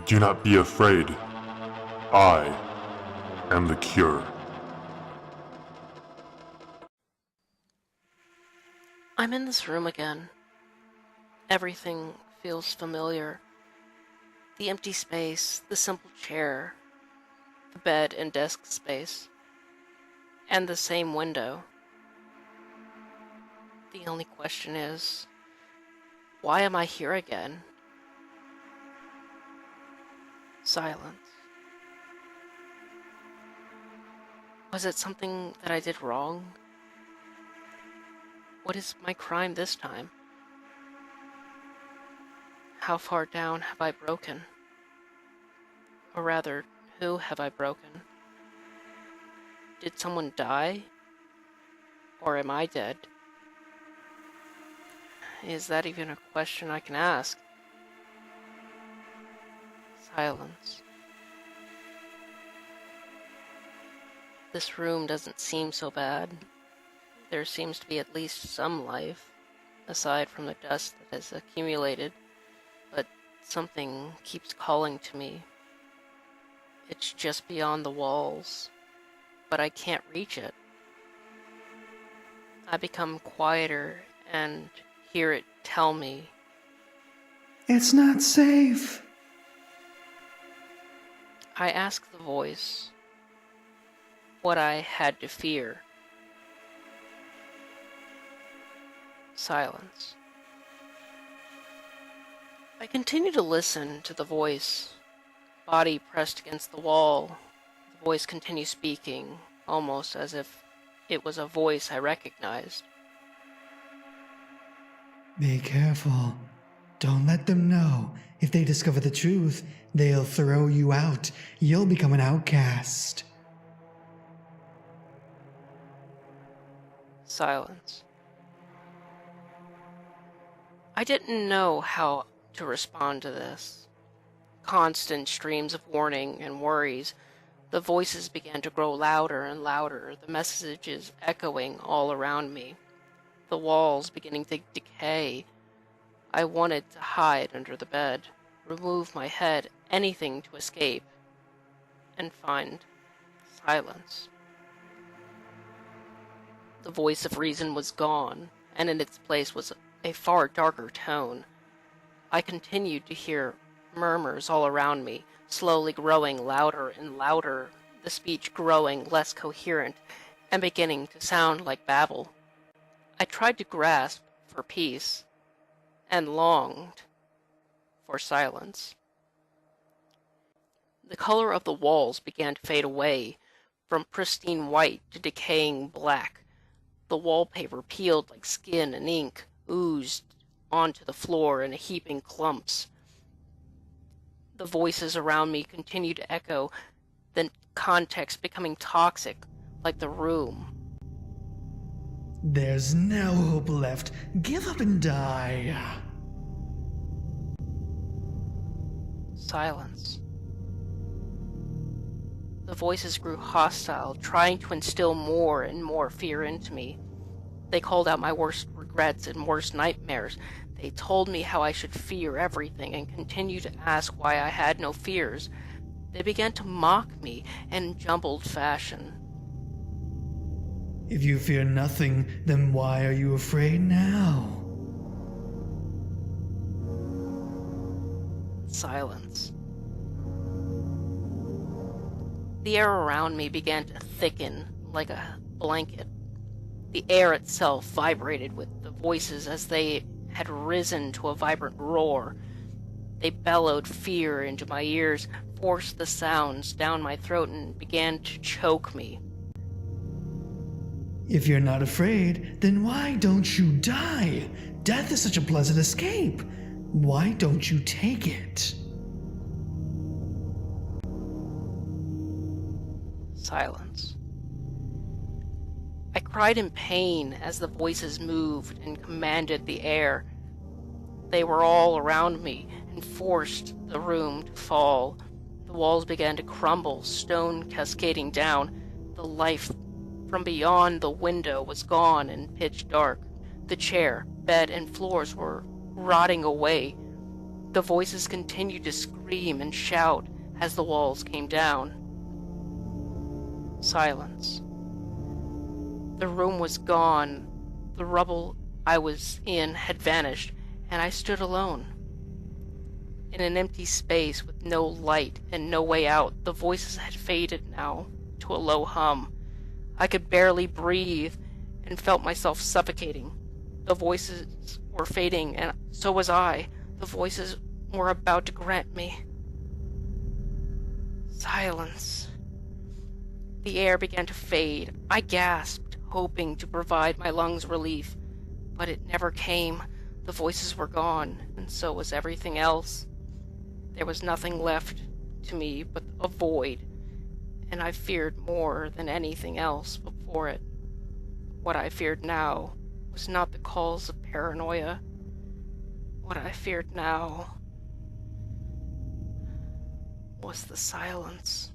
Do not be afraid. I am the cure. I'm in this room again. Everything feels familiar. The empty space, the simple chair, the bed and desk space, and the same window. The only question is, why am I here again? Silence. Was it something that I did wrong? What is my crime this time? How far down have I broken? Or rather, who have I broken? Did someone die? Or am I dead? Is that even a question I can ask? Silence. This room doesn't seem so bad. There seems to be at least some life, aside from the dust that has accumulated, but something keeps calling to me. It's just beyond the walls, but I can't reach it. I become quieter and hear it tell me, "It's not safe." I ask the voice what I had to fear. Silence. I continue to listen to the voice, body pressed against the wall. The voice continues speaking, almost as if it was a voice I recognized. "Be careful. Don't let them know. If they discover the truth, they'll throw you out. You'll become an outcast." Silence. I didn't know how to respond to this. Constant streams of warning and worries. The voices began to grow louder and louder, the messages echoing all around me. The walls beginning to decay. I wanted to hide under the bed, remove my head, anything to escape, and find silence. The voice of reason was gone, and in its place was a far darker tone. I continued to hear murmurs all around me, slowly growing louder and louder, the speech growing less coherent and beginning to sound like babble. I tried to grasp for peace and longed for silence. The color of the walls began to fade away, from pristine white to decaying black. The wallpaper peeled like skin and ink, oozed onto the floor in heaping clumps. The voices around me continued to echo, the context becoming toxic, like the room. "There's no hope left. Give up and die." Silence. The voices grew hostile, trying to instill more and more fear into me. They called out my worst regrets and worst nightmares. They told me how I should fear everything and continue to ask why I had no fears. They began to mock me in jumbled fashion. "If you fear nothing, then why are you afraid now?" Silence. The air around me began to thicken like a blanket. The air itself vibrated with the voices as they had risen to a vibrant roar. They bellowed fear into my ears, forced the sounds down my throat, and began to choke me. "If you're not afraid, then why don't you die? Death is such a pleasant escape. Why don't you take it?" Silence. I cried in pain as the voices moved and commanded the air. They were all around me and forced the room to fall. The walls began to crumble, stone cascading down. The life from beyond the window was gone and pitch dark. The chair, bed, and floors were rotting away. The voices continued to scream and shout as the walls came down. Silence. The room was gone. The rubble I was in had vanished, and I stood alone. In an empty space with no light and no way out, the voices had faded now to a low hum. I could barely breathe and felt myself suffocating. The voices were fading, and so was I. The voices were about to grant me silence. The air began to fade. I gasped, hoping to provide my lungs relief, but it never came. The voices were gone, and so was everything else. There was nothing left to me but a void, and I feared more than anything else before it. What I feared now was not the calls of paranoia. What I feared now was the silence.